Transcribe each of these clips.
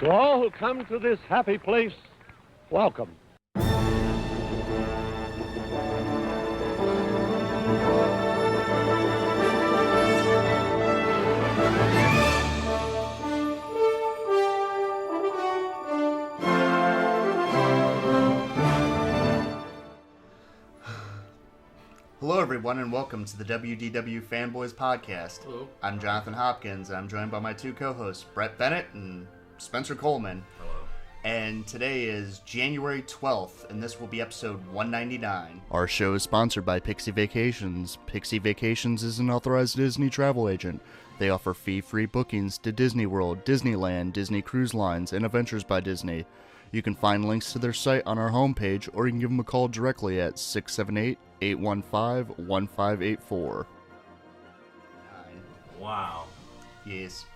To all who come to this happy place, welcome. Hello, everyone, and welcome to the WDW Fanboys Podcast. Hello. I'm Jonathan Hopkins, and I'm joined by my two co-hosts, Brett Bennett and Spencer Coleman. Hello. And today is January 12th, and this will be episode 199. Our show is sponsored by Pixie Vacations. Pixie Vacations is an authorized Disney travel agent. They offer fee-free bookings to Disney World, Disneyland, Disney Cruise Lines, and Adventures by Disney. You can find links to their site on our homepage, or you can give them a call directly at 678-815-1584. Wow. Yes.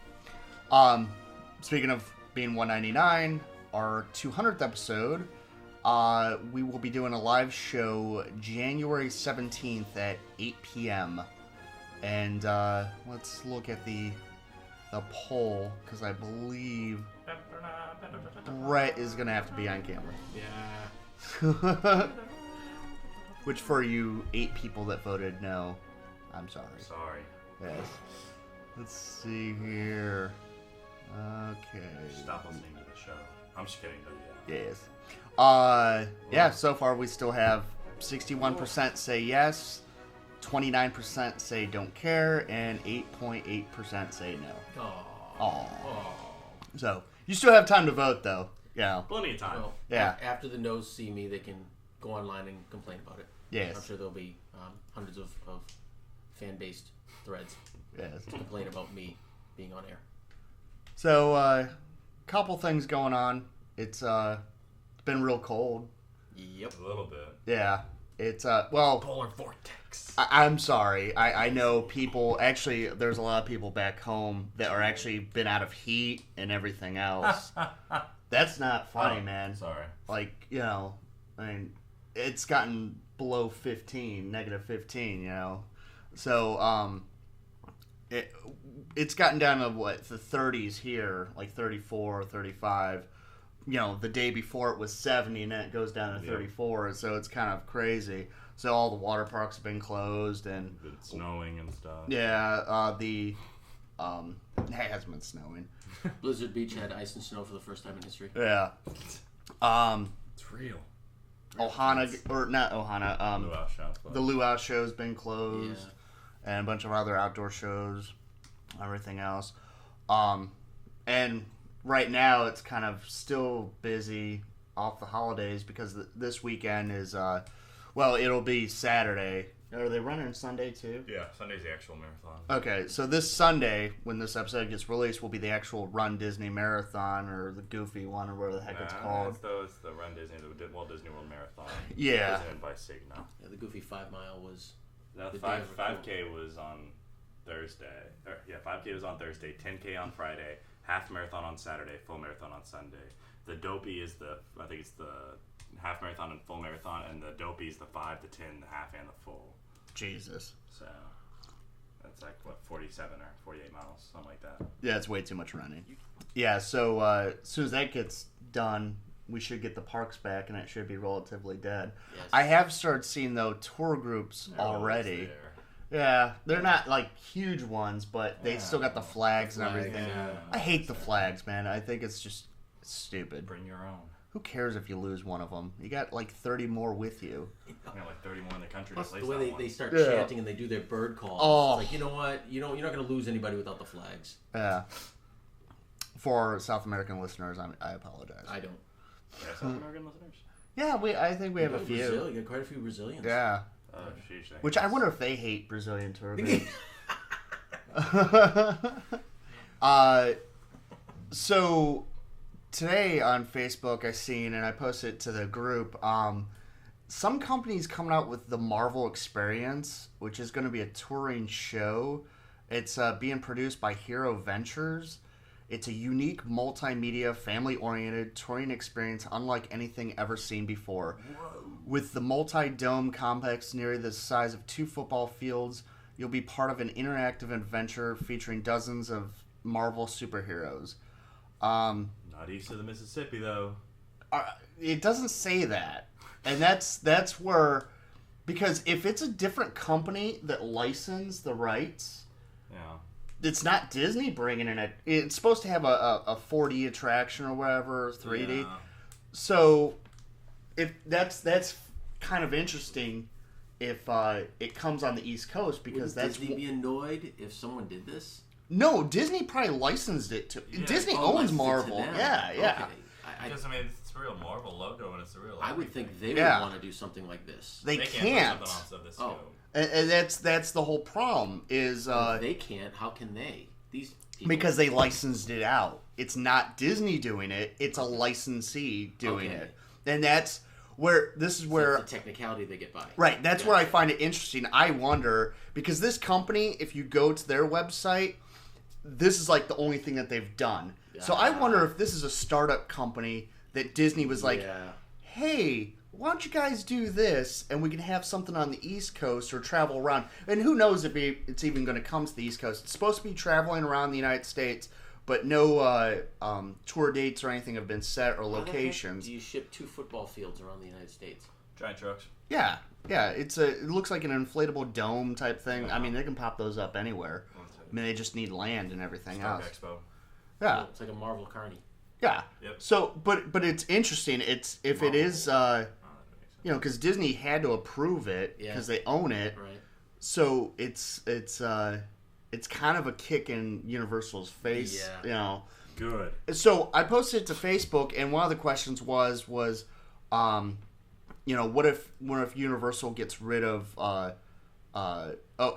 Speaking of being 199, our 200th episode, we will be doing a live show January 17th at 8 p.m. And let's look at the poll, because I believe Brett is going to have to be on camera. Yeah. Which, for you 8 people that voted no, I'm sorry. Sorry. Yes. Let's see here. Okay. Stop listening to the show. I'm just kidding. Yes. Yeah, so far we still have 61% say yes, 29% say don't care, and 8.8% say no. Aww. So, you still have time to vote, though. Yeah. Plenty of time. Well, Yeah. After the no's see me, they can go online and complain about it. Yes. I'm sure there'll be hundreds of fan-based threads Yes. to complain about me being on air. So, couple things going on. It's been real cold. Yep. A little bit. Yeah. It's, well... Polar vortex. I'm sorry. I know people... Actually, there's a lot of people back home that are actually been out of heat and everything else. That's not funny, man. Sorry. Like, you know, I mean, it's gotten below 15, negative 15, you know. So, it's gotten down to, the 30s here, like 34, 35. You know, the day before it was 70, and then it goes down to 34, so it's kind of crazy. So all the water parks have been closed, and... It's snowing and stuff. Yeah, it has been snowing. Blizzard Beach had ice and snow for the first time in history. Yeah. It's real. Ohana, or not Ohana, Luau show. the Luau show's been closed, Yeah. and a bunch of other outdoor shows, everything else. And right now it's kind of still busy off the holidays because this weekend is, it'll be Saturday. Are they running Sunday too? Yeah, Sunday's the actual marathon. Okay, so this Sunday, when this episode gets released, will be the actual Run Disney Marathon, or the Goofy one, or whatever the heck it's called. It's the Run Disney, the Walt Disney World Marathon. Yeah. Presented by Cigna. Yeah, the Goofy 5 Mile was... No, the 5K was on Thursday. 5K was on Thursday, 10K on Friday, half marathon on Saturday, full marathon on Sunday. The Dopey is the half marathon and full marathon, and the Dopey is the 5, the 10, the half, and the full. Jesus. So that's like 47 or 48 miles, something like that. Yeah, it's way too much running. Yeah, so as soon as that gets done, we should get the parks back, and it should be relatively dead. Yes. I have started seeing, though, tour groups already. Yeah, they're not like huge ones, but they still got the flags and everything. Yeah. I hate the flags, man. I think it's just stupid. Bring your own. Who cares if you lose one of them? You got like 30 more with you. Like 30 more in the country. Plus to place the way that they one. start Yeah. chanting and they do their bird calls. Oh. It's like, you know what? You're not going to lose anybody without the flags. Yeah. For South American listeners, I apologize. I don't. Yeah, South American listeners. Yeah, I think we have a few. Brazil, you got quite a few Brazilians. Yeah. Oh, sheesh. Which I wonder if they hate Brazilian tour groups. So today on Facebook I seen, and I posted it to the group, some companies coming out with the Marvel Experience, which is going to be a touring show. It's being produced by Hero Ventures. It's a unique multimedia, family-oriented touring experience unlike anything ever seen before. Whoa. With the multi-dome complex nearly the size of 2 football fields, you'll be part of an interactive adventure featuring dozens of Marvel superheroes. Not east of the Mississippi, though. It doesn't say that. And that's where... Because if it's a different company that licensed the rights... Yeah. It's not Disney bringing in it. It's supposed to have a 4D attraction or whatever, 3D. Yeah. So, if that's kind of interesting if it comes on the East Coast because Wouldn't that's... Disney be annoyed if someone did this? No, Disney probably licensed it to... Yeah. Disney Oh, owns licensed it to Marvel. them. Yeah. Okay. Because, I mean, it's the real Marvel logo and it's the real... I would think they would Yeah. want to do something like this. They can't. can't. Put something on this Oh. scope. And that's the whole problem is... If they can't, how can they? These people... Because they licensed it out. It's not Disney doing it. It's a licensee doing Okay. it. And that's where... This is So where... it's the technicality they get by. Right. That's Yeah. where I find it interesting. I wonder... Because this company, if you go to their website... This is like the only thing that they've done. So I wonder if this is a startup company that Disney was like, Yeah. hey, why don't you guys do this and we can have something on the East Coast or travel around. And who knows if it's even going to come to the East Coast. It's supposed to be traveling around the United States, but no tour dates or anything have been set or How the heck locations. do you ship 2 football fields around the United States? Giant trucks. Yeah. It looks like an inflatable dome type thing. I mean, they can pop those up anywhere. I mean, they just need land and everything Stark else. Expo. Yeah. It's like a Marvel carny. Yeah. Yep. So, but it's interesting. It's if it is, Oh, that makes sense. because Disney had to approve it Yeah. because they own it. Right. So it's kind of a kick in Universal's face. Yeah. Good. So I posted it to Facebook, and one of the questions was, what if Universal gets rid of? Oh,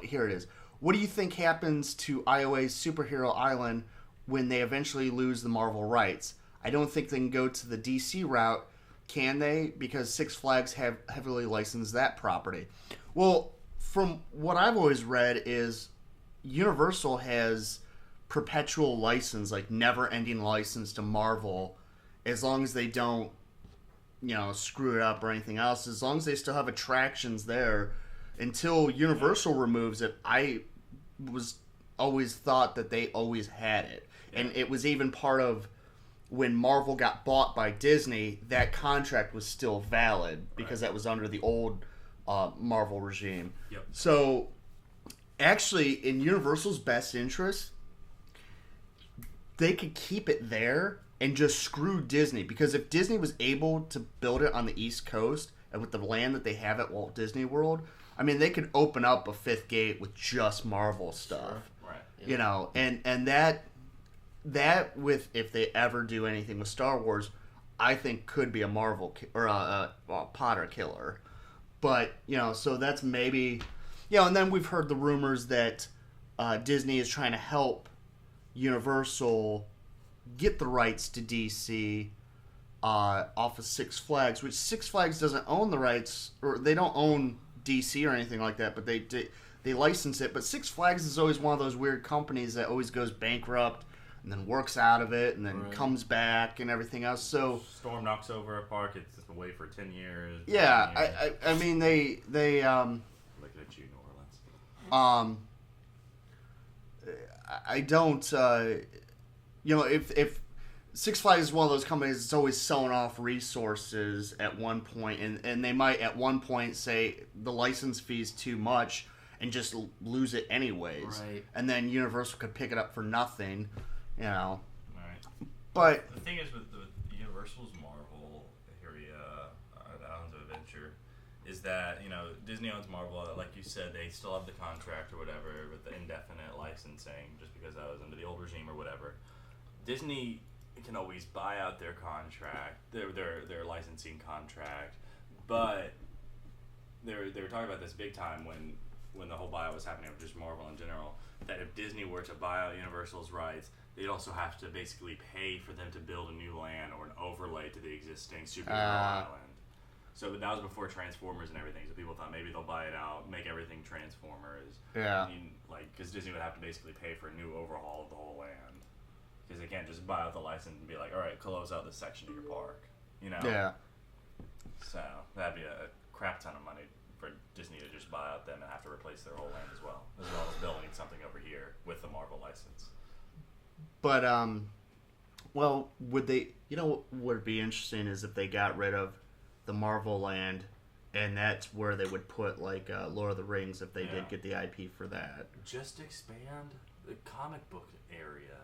here it is. What do you think happens to IOA's Superhero Island when they eventually lose the Marvel rights? I don't think they can go to the DC route, can they? Because Six Flags have heavily licensed that property. Well, from what I've always read is Universal has perpetual license, like never-ending license to Marvel, as long as they don't, screw it up or anything else. As long as they still have attractions there, until Universal removes it, I was always thought that they always had it. Yeah. And it was even part of when Marvel got bought by Disney, that contract was still valid because that was under the old Marvel regime. Yep. So, actually, in Universal's best interest, they could keep it there and just screw Disney. Because if Disney was able to build it on the East Coast and with the land that they have at Walt Disney World, I mean, they could open up a 5th gate with just Marvel stuff. Right. Yeah. And that with, if they ever do anything with Star Wars, I think could be a Marvel or a Potter killer. But, so that's maybe, and then we've heard the rumors that Disney is trying to help Universal get the rights to DC off of Six Flags, which Six Flags doesn't own the rights, or they don't own DC or anything like that, but they license it. But Six Flags is always one of those weird companies that always goes bankrupt and then works out of it and then comes back and everything else. So Storm knocks over a park. It's away for 10 years. yeah, 10 years. I mean they Looking at you, New Orleans. I don't if Six Flags is one of those companies that's always selling off resources at one point, and they might at one point say the license fee is too much and just lose it anyways. Right. And then Universal could pick it up for nothing, Right. But The thing is with Universal's Marvel area, Islands of Adventure, is that Disney owns Marvel. Like you said, they still have the contract or whatever with the indefinite licensing, just because that was under the old regime or whatever. Disney can always buy out their contract, their licensing contract, but they were talking about this big time when the whole buyout was happening of just Marvel in general, that if Disney were to buy out Universal's rights, they'd also have to basically pay for them to build a new land or an overlay to the existing Superhero Island. So that was before Transformers and everything, so people thought maybe they'll buy it out, make everything Transformers. Yeah. Because Disney would have to basically pay for a new overhaul of the whole land. Because they can't just buy out the license and be like, all right, close out this section of your park. yeah. So that'd be a crap ton of money for Disney to just buy out them and have to replace their whole land as well as building something over here with the Marvel license. But Well, would they? You know what would be interesting is if they got rid of the Marvel Land, and that's where they would put like Lord of the Rings if they did get the IP for that. Just expand the comic book area.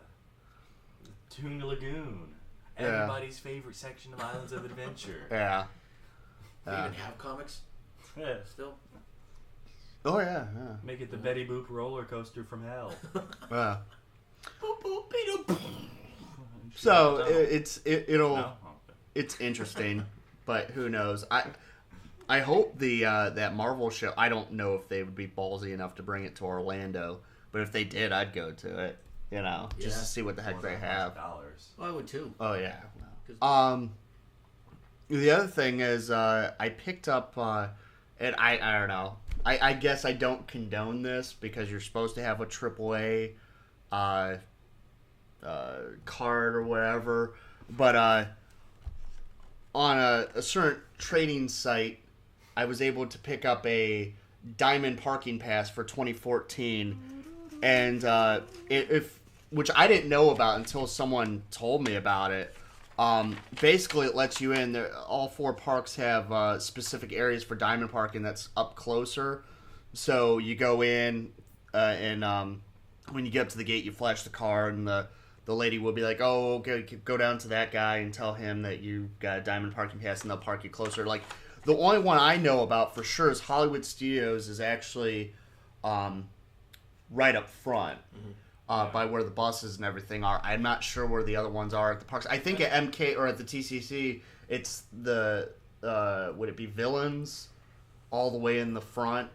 Toon Lagoon. Everybody's favorite section of Islands of Adventure. Yeah. They even have comics Yeah. still. Oh yeah. Make it the Betty Boop roller coaster from hell. Yeah. Boop, boop, beep, boop. So No? Oh, it's interesting, but who knows? I hope that Marvel show. I don't know if they would be ballsy enough to bring it to Orlando, but if they did, I'd go to it. You know, just Yeah. to see what the heck they have. $400. Oh, I would too. Oh yeah. 'Cause- The other thing is I picked up and I don't know. I guess I don't condone this because you're supposed to have a AAA card or whatever, but on a certain trading site, I was able to pick up a Diamond Parking Pass for 2014, and which I didn't know about until someone told me about it. Basically, it lets you in. All 4 parks have specific areas for diamond parking that's up closer. So you go in, and when you get up to the gate, you flash the card, and the lady will be like, "Oh, okay, go down to that guy and tell him that you got a diamond parking pass, and they'll park you closer." Like the only one I know about for sure is Hollywood Studios is actually right up front. Mm-hmm. By where the buses and everything are. I'm not sure where the other ones are at the parks. I think at MK or at the TCC, it's the would it be Villains all the way in the front,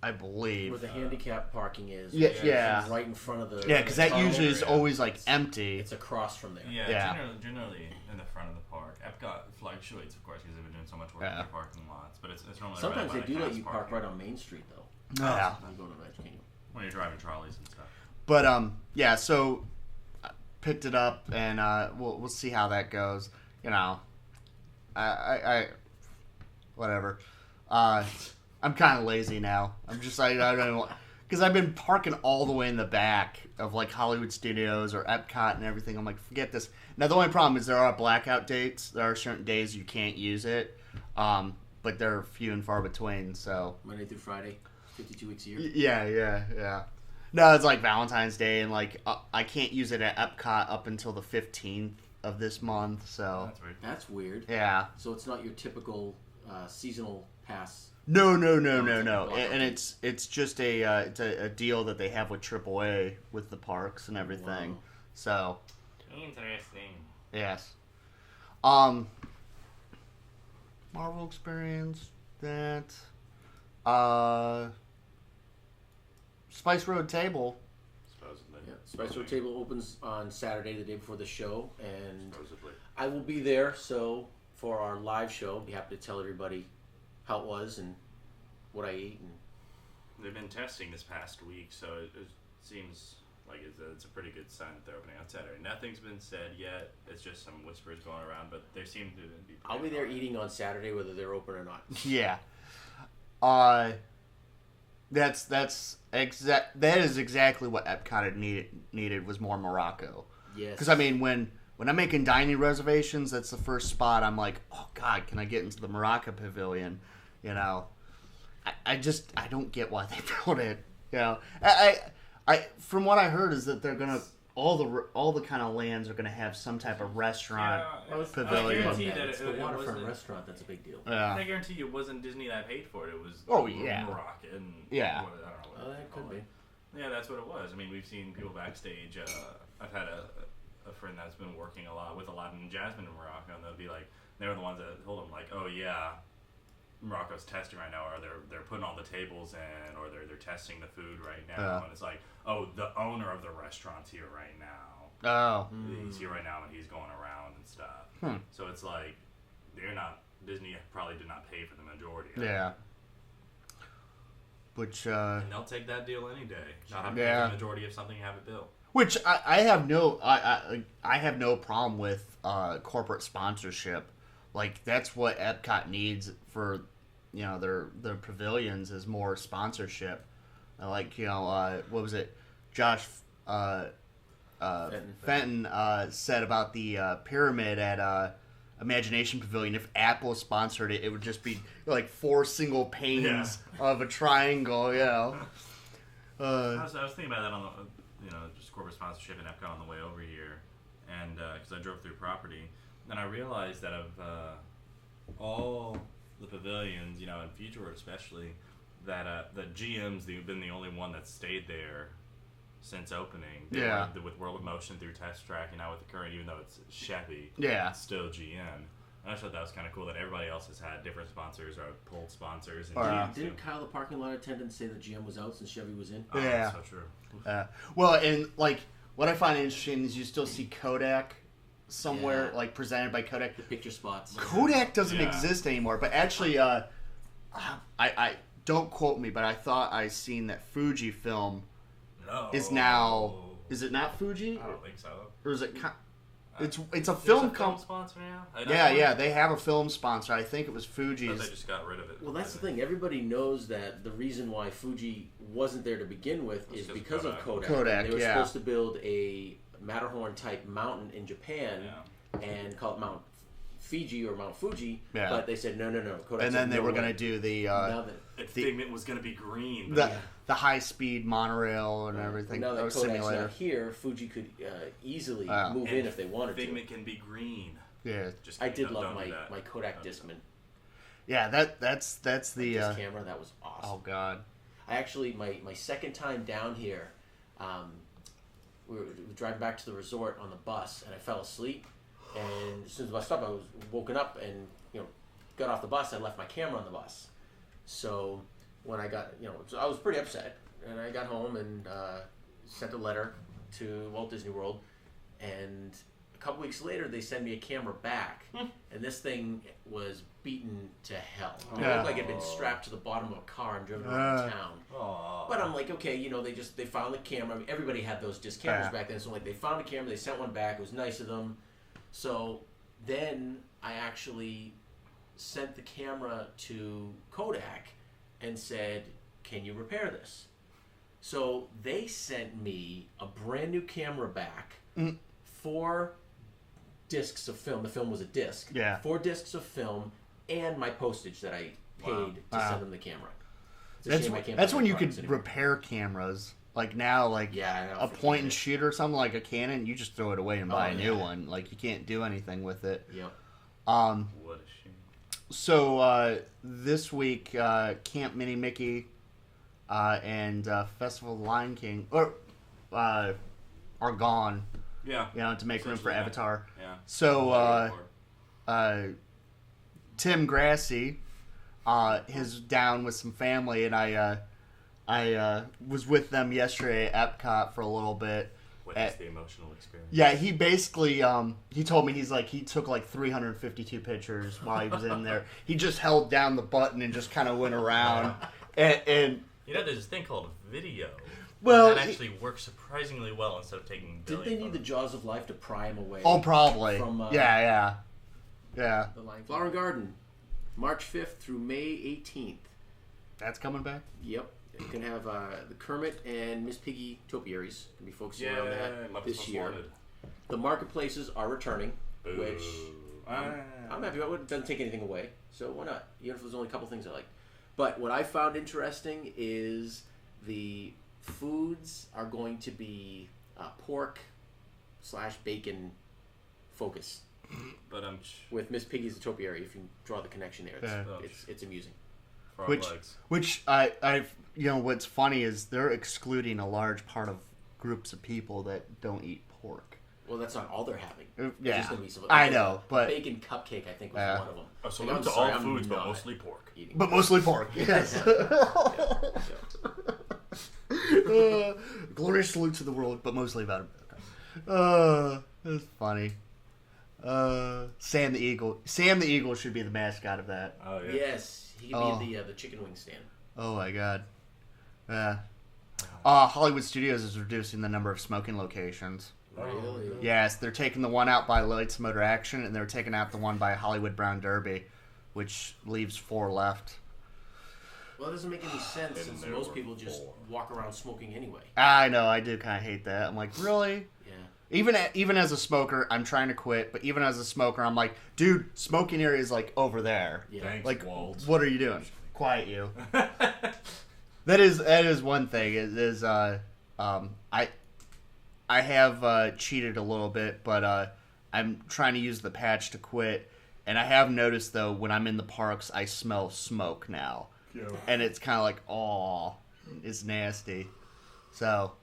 I believe. Where the handicap parking is. Yeah, which is yeah. Right in front of the. Yeah, because that tunnel. usually is always like empty. It's across from there. Yeah, Yeah. Generally in the front of the park. Epcot fluctuates, of course, because they've been doing so much work in Yeah. their parking lots. But it's normally Sometimes right they by do the let you cast park parking right on Main Street though. Yeah. When you go to Magic Kingdom. when you're driving trolleys and stuff. But yeah, so I picked it up, and we'll see how that goes. You know, I whatever. I'm kind of lazy now. I'm just I don't know, because I've been parking all the way in the back of like Hollywood Studios or Epcot and everything. I'm like, forget this. Now the only problem is there are blackout dates. There are certain days you can't use it, but they're few and far between. So Monday through Friday, 52 weeks a year. yeah. No, it's like Valentine's Day, and like I can't use it at Epcot up until the 15th of this month. So That's weird. That's weird. yeah. So it's not your typical seasonal pass. No. Blackout And it's just a deal that they have with AAA with the parks and everything. Wow. So Interesting. yes. Marvel experience that. Spice Road Table. Supposedly. Yeah. Spice Road Table opens on Saturday, the day before the show, and Supposedly. I will be there. So for our live show, I'll be happy to tell everybody how it was and what I ate. And They've been testing this past week, so it seems like it's a pretty good sign that they're opening on Saturday. Nothing's been said yet. It's just some whispers going around, but they seem to be. I'll be there eating on Saturday, whether they're open or not. Yeah. That is exactly what Epcot had needed was more Morocco. Yes. Because I mean, when I'm making dining reservations, that's the first spot. I'm like, oh God, can I get into the Morocco Pavilion? You know, I don't get why they built it. You know, I from what I heard is that they're gonna all the kind of lands are gonna have some type of restaurant pavilion. I guarantee that It's it the waterfront wasn't- restaurant that's a big deal. Yeah. I guarantee you it wasn't Disney that paid for it. It was Moroccan. Yeah. I don't know what Oh, they that call could it. be. Yeah, that's what it was. I mean, we've seen people backstage. I've had a friend that's been working a lot with Aladdin and Jasmine in Morocco, and they'll be like, they were the ones that told them like, oh yeah, Morocco's testing right now, or they're putting all the tables in, or they're testing the food right now, Yeah. and it's like, oh, the owner of the restaurant's here right now. Oh. He's here right now, and he's going around and stuff. So it's like Disney probably did not pay for the majority of it. Yeah. Which And they'll take that deal any day. Not have to pay Yeah. for the majority of something you have it built. Which I have no problem with corporate sponsorship. Like that's what Epcot needs for their pavilions is more sponsorship. Like what was it, Josh Fenton said about the pyramid at Imagination Pavilion. If Apple sponsored it, it would just be like 4 single panes of a triangle. I was thinking about that on the just corporate sponsorship and Epcot on the way over here, and because I drove through property, and I realized that of all the pavilions, in Future World especially, that GM's been the only one that stayed there since opening. With World of Motion through Test Track, and now with the current, even though it's Chevy, it's still GM. And I thought that was kind of cool that everybody else has had different sponsors or pulled sponsors. And didn't Kyle, the parking lot attendant, say that GM was out since Chevy was in? Oh, that's so true. Well, and like what I find interesting is you still see Kodak somewhere, like presented by Kodak. The picture spots. Kodak doesn't exist anymore, but actually, I don't quote me, but I thought I seen that Fujifilm is now. Is it not Fuji? I don't think so. Or is it? It's a film sponsor now. They have a film sponsor. I think it was Fuji's. They just got rid of it. Well, that's the thing. Everybody knows that the reason why Fuji wasn't there to begin with is because of Kodak. They were supposed to build a Matterhorn type mountain in Japan and call it Mount Fiji or Mount Fuji, but they said no. Kodak and then they were going to do the Figment was going to be green. The high speed monorail and everything. Now that Kodak's not here, Fuji could easily move in if they wanted Figment can be green. Yeah, I did love my Kodak Discman. Yeah, that's the this camera. That was awesome. Oh God! I actually my second time down here, we were driving back to the resort on the bus, and I fell asleep. And as soon as the bus stopped, I was woken up and got off the bus. I left my camera on the bus. So when I got I was pretty upset, and I got home and sent a letter to Walt Disney World, and a couple weeks later they sent me a camera back, and this thing was beaten to hell. It looked like it had been strapped to the bottom of a car and driven around town. But I'm like, okay, they found the camera. I mean, everybody had those disc cameras back then, so they found a camera, they sent one back. It was nice of them. So then I actually sent the camera to Kodak and said, can you repair this? So they sent me a brand new camera back, 4 discs of film. The film was a disc. 4 discs of film and my postage that I paid to send them the camera. That's when you could repair cameras. Like now, a point and shoot or something like a Canon, you just throw it away and buy a new one. Like you can't do anything with it. Yep. What a shame. So this week, Camp Mini Mickey and Festival of the Lion King are gone. Yeah. To make room for Avatar. Yeah. So Tim Grassi is down with some family, and I was with them yesterday at Epcot for a little bit. Witness the emotional experience. Yeah, he basically, he told me he took 352 pictures while he was in there. He just held down the button and just kind of went around. and there's this thing called video. Well, that actually works surprisingly well instead of taking. Did they need the Jaws of Life to pry him away? Oh, probably. From, yeah. The Flower and Garden, March 5th through May 18th. That's coming back? Yep. You can have the Kermit and Miss Piggy topiaries. Can be focusing around that this year. The marketplaces are returning, which I'm happy about. It doesn't take anything away, so why not? Even if there's only a couple things I like. But what I found interesting is the foods are going to be pork/bacon focused. But with Miss Piggy's topiary, if you draw the connection there, it's amusing. Which I what's funny is they're excluding a large part of groups of people that don't eat pork. Well, that's not all they're having. Yeah, I know, but bacon cupcake I think was one of them. So limit to all foods, but mostly pork. But mostly pork. Yes. Glorious salute to the world, but mostly about it. That's funny. Sam the Eagle. Sam the Eagle should be the mascot of that. Oh yeah. Yes. He could be the chicken wing stand. Oh my god. Yeah. Hollywood Studios is reducing the number of smoking locations. Really? Yes, they're taking the one out by Lights Motor Action, and they're taking out the one by Hollywood Brown Derby, which leaves 4 left. Well, it doesn't make any sense since there most were people just 4. walk around smoking anyway. I know, I do kind of hate that. I'm like, really? Yeah. Even as a smoker, I'm trying to quit, but even as a smoker, I'm like, dude, smoking area is like over there. Yeah. Thanks, Like, Walt. what are you doing? Quiet you. That is one thing. I have cheated a little bit, but I'm trying to use the patch to quit. And I have noticed though, when I'm in the parks, I smell smoke now, and it's kind of like, oh, it's nasty. So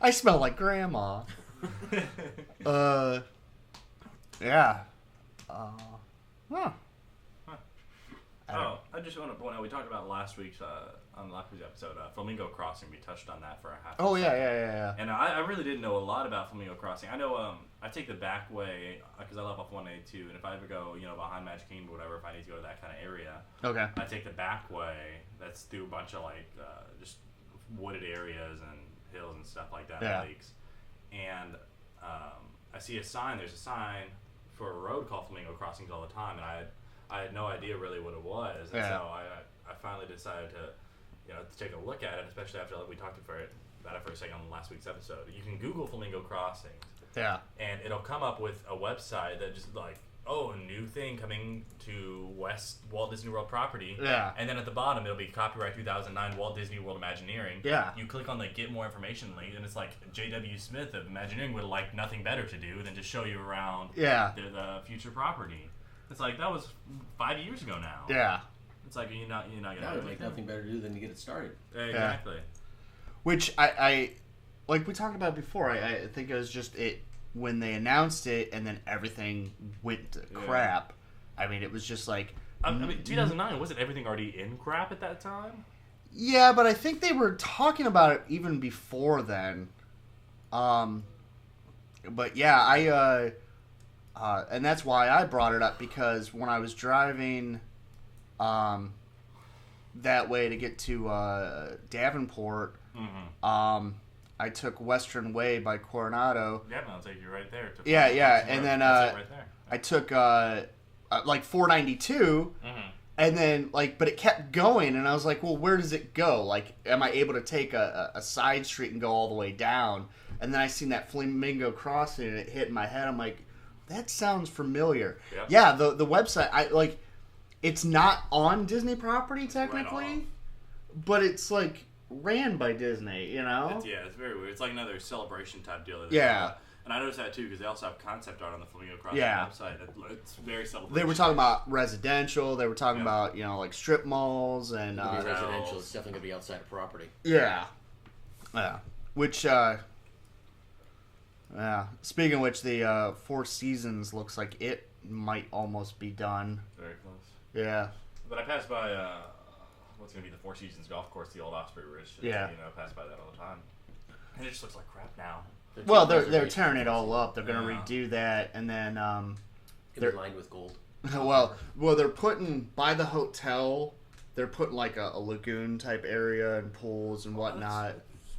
I smell like grandma. Yeah. Huh. I just want to point out, we talked about last week's on last week's episode, Flamingo Crossing. We touched on that for a half. Oh a yeah, second. yeah. And I really didn't know a lot about Flamingo Crossing. I know I take the back way because I live off 182, and if I ever go, behind Magic Kingdom or whatever, if I need to go to that kind of area, Okay. I take the back way. That's through a bunch of just wooded areas and hills and stuff like that, Yeah. lakes. And I see a sign. There's a sign for a road called Flamingo Crossings all the time, and I had no idea really what it was, and so I finally decided to take a look at it, especially after we talked about it for a second on last week's episode. You can Google Flamingo Crossings, Yeah. and it'll come up with a website that just like, oh, a new thing coming to West Walt Disney World property. Yeah. And then at the bottom, it'll be copyright 2009 Walt Disney World Imagineering. Yeah. You click on the Get More Information link, and it's like J.W. Smith of Imagineering would like nothing better to do than just show you around Yeah. the future property. It's like, that was 5 years ago now. Yeah. It's like, you're not That gonna would do make anything. nothing better to do than to get it started. Exactly. Which I like we talked about before. I think it was just when they announced it, and then everything went to crap. I mean, it was just like. I mean, 2009, wasn't everything already in crap at that time? Yeah, but I think they were talking about it even before then. But yeah, and that's why I brought it up, because when I was driving, that way to get to Davenport, I took Western Way by Coronado. Yeah, I'll take you right there. Yeah, and then That's it right there. I took like 492. And then, but it kept going, and I was like, well, where does it go? Like, am I able to take a side street and go all the way down? And then I seen that Flamingo Crossing, and it hit in my head. I'm like, that sounds familiar. Yep. Yeah, the website, it's not on Disney property, technically, Right but it's, ran by Disney, It's very weird. It's like another celebration type deal. Yeah. And I noticed that too, because they also have concept art on the Flamingo Crossing Yeah. website. It's very celebration. They were talking about residential. They were talking about, strip malls and... It'll be hotels. residential. It's definitely going to be outside of property. Yeah. Yeah. Which, yeah. Speaking of which, the Four Seasons looks like it might almost be done. Very close. Yeah. But I passed by what's going to be the Four Seasons golf course, the old Osprey Ridge. Yeah. Pass by that all the time. And it just looks like crap now. Well, they're tearing it all up. They're going to Yeah. redo that, and then It'll be lined with gold. well, they're putting by the hotel. They're putting a lagoon type area and pools and whatnot. That's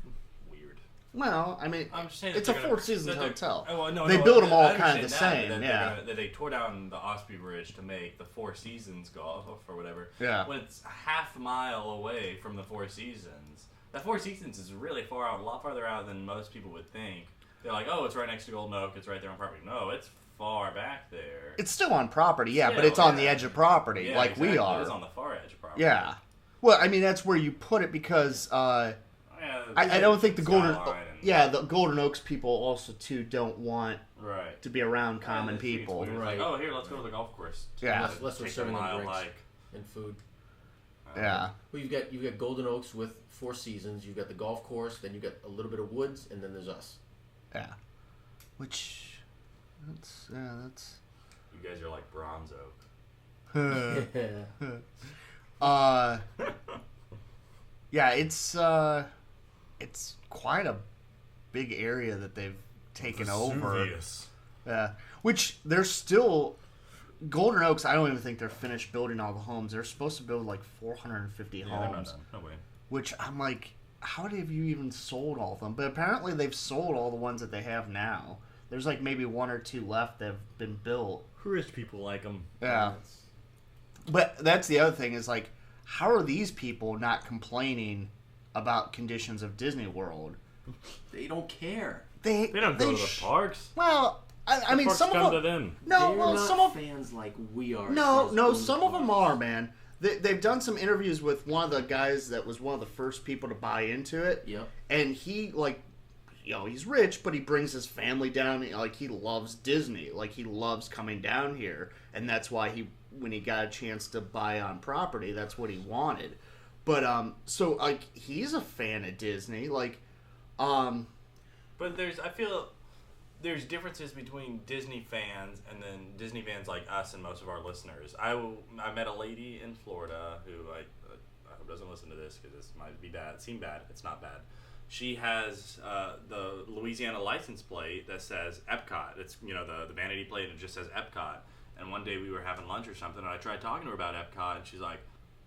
weird. Well, I mean, I'm just saying it's a Four Seasons hotel. Oh, well, no, They no, build them all I kind of the understand same. that Yeah. that they tore down the Osprey Ridge to make the Four Seasons golf or whatever. Yeah. When it's a half mile away from the Four Seasons. That Four Seasons is really far out, a lot farther out than most people would think. They're like, oh, it's right next to Golden Oak, it's right there on property. No, it's far back there. It's still on property, yeah, but Still, it's on the yeah. edge of property, Yeah, like exactly. we are. It is on the far edge of property. Yeah. Well, I mean, that's where you put it because Yeah, I don't think the Golden... Skyline and- Yeah, the Golden Oaks people also, too, don't want Right. to be around Yeah, common they think it's people. weird. It's Right. like, oh, here, let's go to the golf course. Yeah. Unless we're Take a serving them mile, drinks like, and food. Yeah. Well, you've got Golden Oaks with Four Seasons. You've got the golf course. Then you've got a little bit of woods, and then there's us. Yeah. Which... That's... You guys are like Bronze Oak. Yeah, it's quite a big area that they've taken over. Vesuvius. Yeah, which they're still Golden Oaks. I don't even think they're finished building all the homes. They're supposed to build 450 Yeah, they're not homes, done. No way. which I'm like, how have you even sold all of them? But apparently they've sold all the ones that they have now. There's maybe one or two left that have been built. Rich people like them. Yeah. But that's the other thing is how are these people not complaining about conditions of Disney World? They don't care. They don't go to the parks. Well, I mean, parks some come of to them. them. No, They're well, not some of fans like we are. no, some of them are, man. They've done some interviews with one of the guys that was one of the first people to buy into it. Yep. And he, like, you know, he's rich, but he brings his family down. Like, he loves Disney. Like, he loves coming down here. And that's why when he got a chance to buy on property, that's what he wanted. But, so, like, he's a fan of Disney. Like, But I feel there's differences between Disney fans and then Disney fans like us and most of our listeners. I met a lady in Florida who I hope doesn't listen to this because this might be bad. Seem bad. It's not bad. She has the Louisiana license plate that says Epcot. It's the vanity plate and it just says Epcot. And one day we were having lunch or something and I tried talking to her about Epcot and she's like,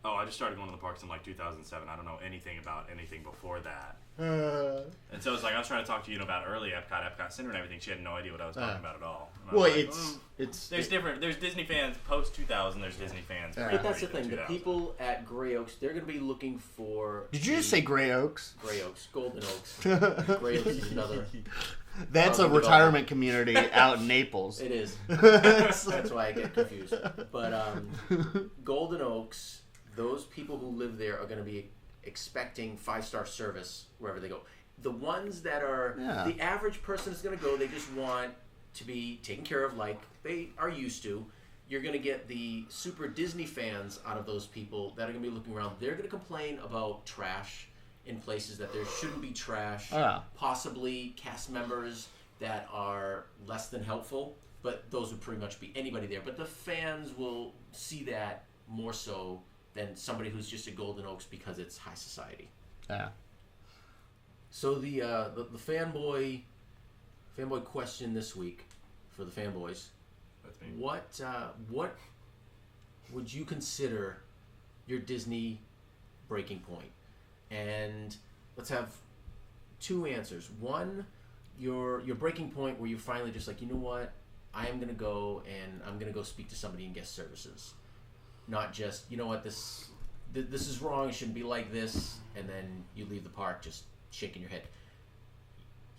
"Oh, I just started going to the parks in like 2007. I don't know anything about anything before that." And so it's like I was trying to talk to you about early Epcot Center and everything. She had no idea what I was talking about at all. well, like, different. There's Disney fans post 2000. There's Disney fans. But that's the thing. The people at Gray Oaks, they're going to be looking for. Did you just say Gray Oaks? Gray Oaks, Golden Oaks. Gray Oaks is another. That's a retirement community out in Naples. It is. That's why I get confused. But Golden Oaks, those people who live there are going to be expecting 5-star service wherever they go. The ones that are the average person is going to go, they just want to be taken care of like they are used to. You're going to get the super Disney fans out of those people that are going to be looking around. They're going to complain about trash in places that there shouldn't be trash. Possibly cast members that are less than helpful, but those would pretty much be anybody there. But the fans will see that more so than somebody who's just at Golden Oaks because it's high society. Yeah. So the fanboy question this week for the fanboys. That's me. What would you consider your Disney breaking point? And let's have 2 answers. One, your breaking point where you're finally just like, you know what, I am gonna go and I'm gonna go speak to somebody in guest services. Not just, you know what, this is wrong, it shouldn't be like this, and then you leave the park just shaking your head.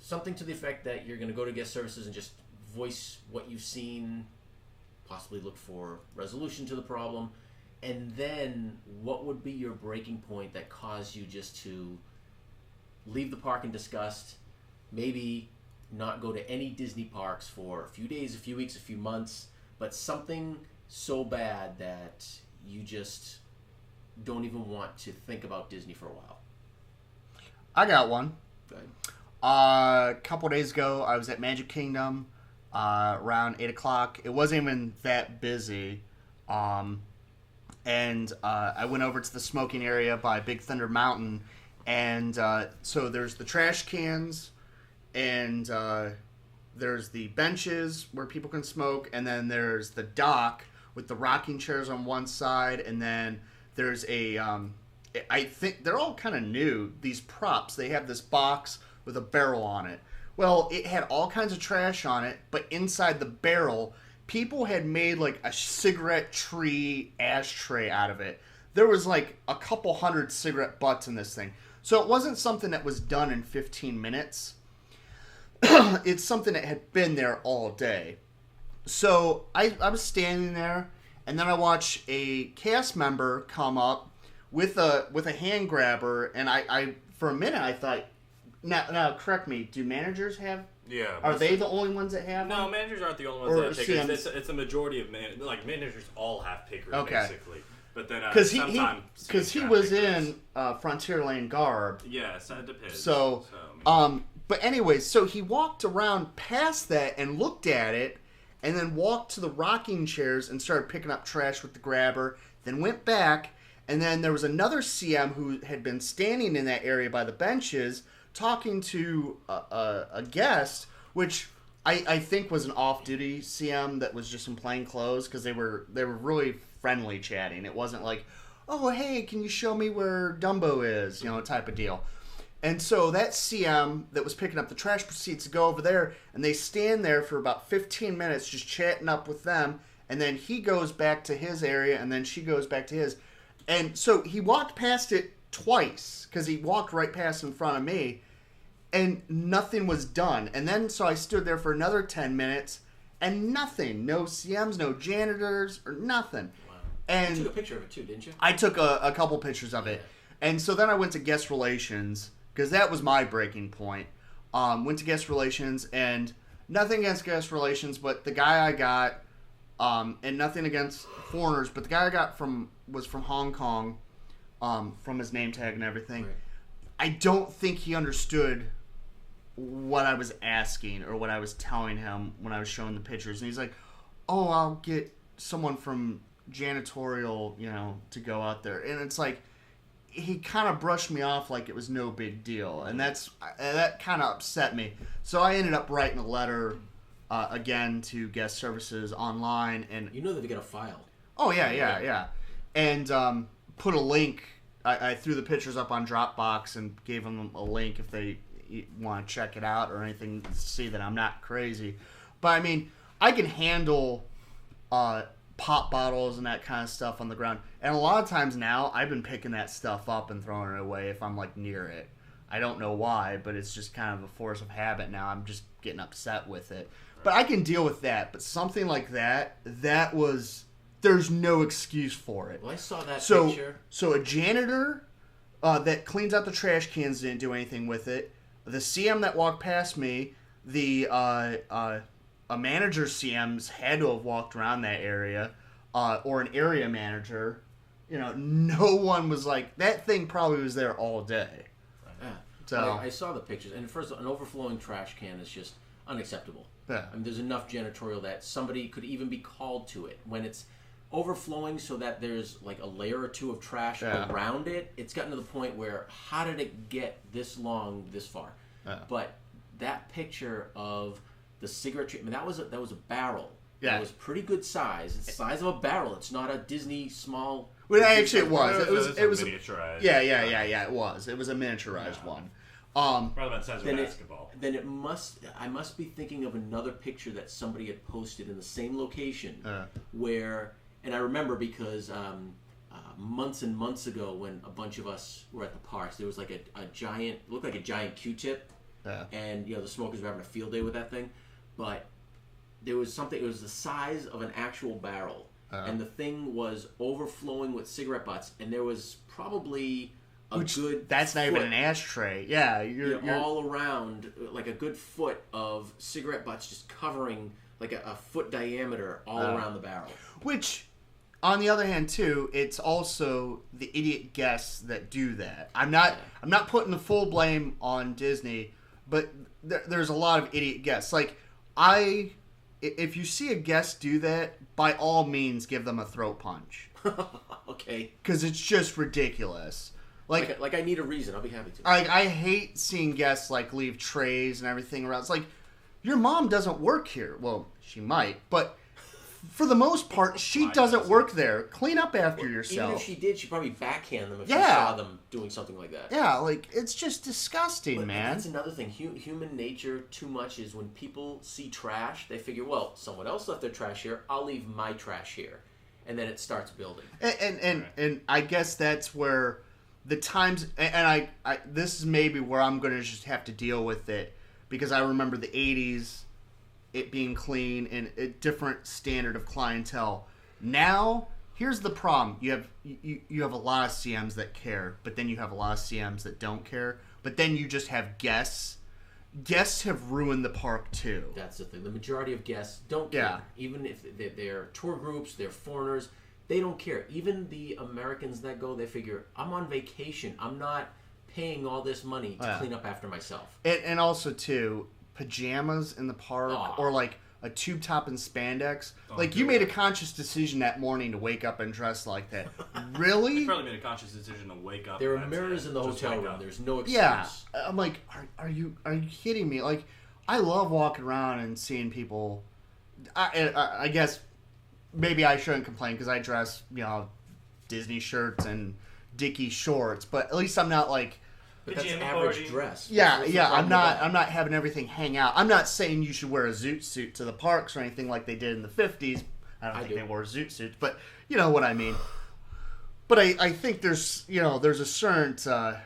Something to the effect that you're going to go to guest services and just voice what you've seen, possibly look for resolution to the problem, and then what would be your breaking point that caused you just to leave the park in disgust, maybe not go to any Disney parks for a few days, a few weeks, a few months, but something so bad that you just don't even want to think about Disney for a while? I got one. Go ahead. A couple days ago, I was at Magic Kingdom around 8 o'clock. It wasn't even that busy. And I went over to the smoking area by Big Thunder Mountain. And so there's the trash cans, and there's the benches where people can smoke, and then there's the dock with the rocking chairs on one side, and then there's a I think they're all kind of new, these props. They have this box with a barrel on it. Well, it had all kinds of trash on it, but inside the barrel, people had made like a cigarette tree ashtray out of it. There was like a couple hundred cigarette butts in this thing. So it wasn't something that was done in 15 minutes. It's something that had been there all day. So I was standing there, and then I watched a cast member come up with a hand grabber, and I for a minute I thought, now correct me, do managers have? Yeah. Are they the only ones that have? No, them? managers aren't the only ones Or that have pickers. CMs? It's a majority of managers all have pickers basically. But then because sometimes he was pickers. in Frontierland garb. Yes, it depends. So but anyways, so he walked around past that and looked at it, and then walked to the rocking chairs and started picking up trash with the grabber. Then went back, and then there was another CM who had been standing in that area by the benches talking to a guest, which I think was an off-duty CM that was just in plain clothes, because they were really friendly chatting. It wasn't like, oh, hey, can you show me where Dumbo is, type of deal. And so that CM that was picking up the trash proceeds to go over there, and they stand there for about 15 minutes just chatting up with them, and then he goes back to his area, and then she goes back to his. And so he walked past it twice because he walked right past in front of me, and nothing was done. And then so I stood there for another 10 minutes, and nothing. No CMs, no janitors, or nothing. Wow. And you took a picture of it too, didn't you? I took a couple pictures of it. And so then I went to guest relations, because that was my breaking point. Went to guest relations, and nothing against guest relations, but the guy I got, and nothing against foreigners, but the guy I got was from Hong Kong, from his name tag and everything. Right. I don't think he understood what I was asking or what I was telling him when I was showing the pictures. And he's like, oh, I'll get someone from janitorial, to go out there. And it's like, he kind of brushed me off like it was no big deal. And that kind of upset me. So I ended up writing a letter again to guest services online. And You know that they get a file. oh, yeah. And put a link. I threw the pictures up on Dropbox and gave them a link if they want to check it out or anything to see that I'm not crazy. But, I mean, I can handle pop bottles and that kind of stuff on the ground. And a lot of times now, I've been picking that stuff up and throwing it away if I'm, near it. I don't know why, but it's just kind of a force of habit now. I'm just getting upset with it. But I can deal with that. But something like that was... There's no excuse for it. Well, I saw that picture. picture. So a janitor that cleans out the trash cans didn't do anything with it. The CM that walked past me, a manager's CMs had to have walked around that area, or an area manager. No one was like, that thing probably was there all day. Yeah. So I saw the pictures, and first, an overflowing trash can is just unacceptable. Yeah. I mean, there's enough janitorial that somebody could even be called to it. When it's overflowing so that there's a layer or two of trash around it, it's gotten to the point where how did it get this long, this far? But that picture of the cigarette treatment, that was a barrel. Yeah. It was pretty good size. It's the size of a barrel. It's not a Disney small. Well, actually, it was. It was miniaturized. Yeah. It was. It was a miniaturized one. Probably about the size of a basketball. Then I must be thinking of another picture that somebody had posted in the same location where. And I remember because months and months ago, when a bunch of us were at the parks, there was a giant, looked like a giant Q-tip, and the smokers were having a field day with that thing. But there was something; it was the size of an actual barrel, and the thing was overflowing with cigarette butts, and there was probably good. That's not even an ashtray. Yeah, you're all around a good foot of cigarette butts just covering a foot diameter all around the barrel. Which, on the other hand, too, it's also the idiot guests that do that. I'm not putting the full blame on Disney, but there's a lot of idiot guests. If you see a guest do that, by all means, give them a throat punch. Okay. Because it's just ridiculous. Like I need a reason. I'll be happy to. I hate seeing guests leave trays and everything around. It's your mom doesn't work here. Well, she might, but for the most part, she doesn't work there. Clean up after yourself. Even if she did, she'd probably backhand them if she saw them doing something like that. Yeah, it's just disgusting, man. That's another thing. Human nature too much is when people see trash, they figure, well, someone else left their trash here. I'll leave my trash here. And then it starts building. And I guess that's where the times... And this is maybe where I'm going to just have to deal with it. Because I remember the 80s, it being clean and a different standard of clientele. Now, here's the problem. You have a lot of CMs that care, but then you have a lot of CMs that don't care. But then you just have guests. Guests have ruined the park, too. That's the thing. The majority of guests don't care. Yeah. Even if they're tour groups, they're foreigners, they don't care. Even the Americans that go, they figure, I'm on vacation. I'm not paying all this money to clean up after myself. And also, too, pajamas in the park or a tube top and spandex. You made a conscious decision that morning to wake up and dress like that. Really? I probably made a conscious decision to wake up. There are mirrors in the hotel room. There's no excuse. Yeah. I'm are you kidding me? I love walking around and seeing people. I guess maybe I shouldn't complain because I dress, Disney shirts and Dickie shorts, but at least I'm not But that's average dress. Yeah. I'm not having everything hang out. I'm not saying you should wear a zoot suit to the parks or anything like they did in the 50s. I don't think they wore zoot suits, but you know what I mean. But I think there's a certain